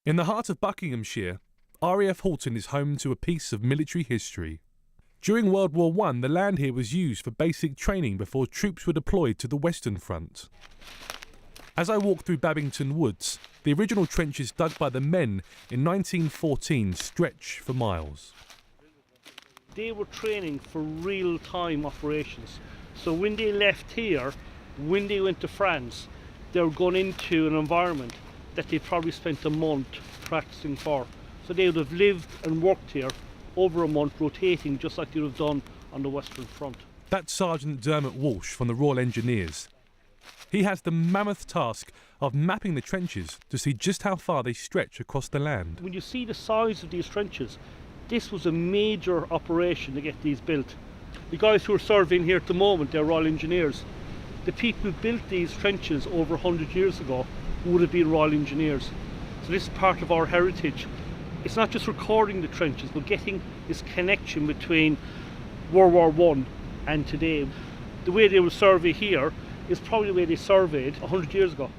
In the heart of Buckinghamshire, RAF Halton is home to a piece of military history. During World War I, the land here was used for basic training before troops were deployed to the Western Front. As I walk through Babington Woods, the original trenches dug by the men in 1914 stretch for miles. They were training for real-time operations. So when they left here, when they went to France, they were going into an environment that they probably spent a month practicing for. So they would have lived and worked here over a month, rotating just like they would have done on the Western Front. That's Sergeant Dermot Walsh from the Royal Engineers. He has the mammoth task of mapping the trenches to see just how far they stretch across the land. When you see the size of these trenches, this was a major operation to get these built. The guys who are surveying here at the moment, they're Royal Engineers. The people who built these trenches over 100 years ago would have been Royal Engineers. So this is part of our heritage. It's not just recording the trenches, but getting this connection between World War I and today. The way they will survey here is probably the way they surveyed 100 years ago.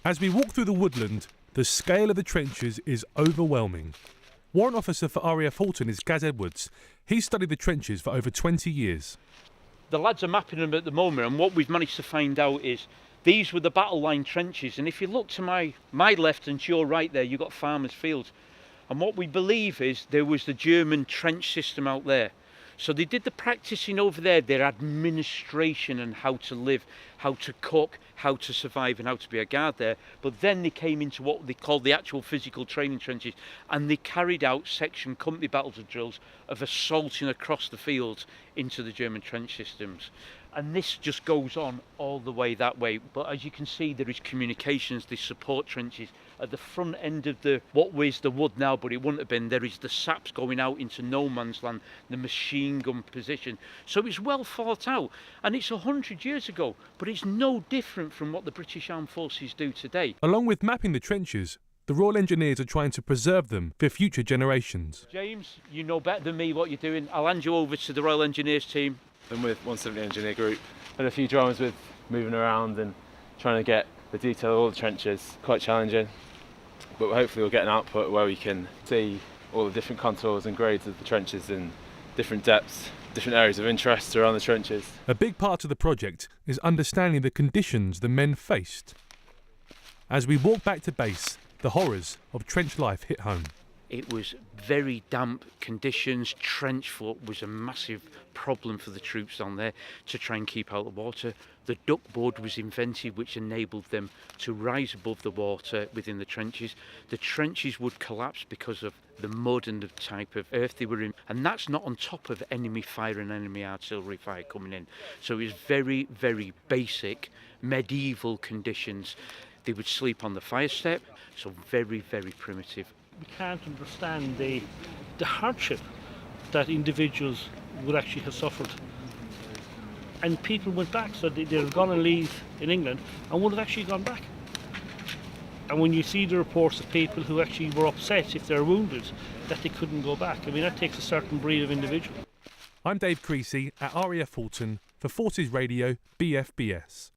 As we walk through the woodland, the scale of the trenches is overwhelming. Warrant Officer for RAF Halton is Gaz Edwards. He's studied the trenches for over 20 years. The lads are mapping them at the moment, and what we've managed to find out is these were the battle line trenches, and if you look to my left and to your right there, you've got farmers' fields. And what we believe is there was the German trench system out there. So they did the practicing over there, their administration and how to live, how to cook, how to survive and how to be a guard there. But then they came into what they called the actual physical training trenches, and they carried out section company battles and drills of assaulting across the fields into the German trench systems. And this just goes on all the way that way. But as you can see, there is communications, the support trenches. At the front end of what was the wood now, but it wouldn't have been, there is the saps going out into no man's land, the machine gun position. So it's well thought out, and it's 100 years ago, but it's no different from what the British Armed Forces do today. Along with mapping the trenches, the Royal Engineers are trying to preserve them for future generations. James, you know better than me what you're doing. I'll hand you over to the Royal Engineers team. I'm with 170 Engineer Group. Had a few dramas with moving around and trying to get the detail of all the trenches. Quite challenging, but hopefully we'll get an output where we can see all the different contours and grades of the trenches in different depths, different areas of interest around the trenches. A big part of the project is understanding the conditions the men faced. As we walk back to base, the horrors of trench life hit home. It was very damp conditions. Trench foot was a massive problem for the troops on there to try and keep out the water. The duckboard was invented, which enabled them to rise above the water within the trenches. The trenches would collapse because of the mud and the type of earth they were in, and that's not on top of enemy fire and enemy artillery fire coming in. So it was very, very basic medieval conditions. They would sleep on the fire step, so very, very primitive. We can't understand the hardship that individuals would actually have suffered. And people went back, so they were going to leave in England and would have actually gone back. And when you see the reports of people who actually were upset if they're wounded, that they couldn't go back, I mean, that takes a certain breed of individual. I'm Dave Creasy at RAF Halton for Forces Radio BFBS.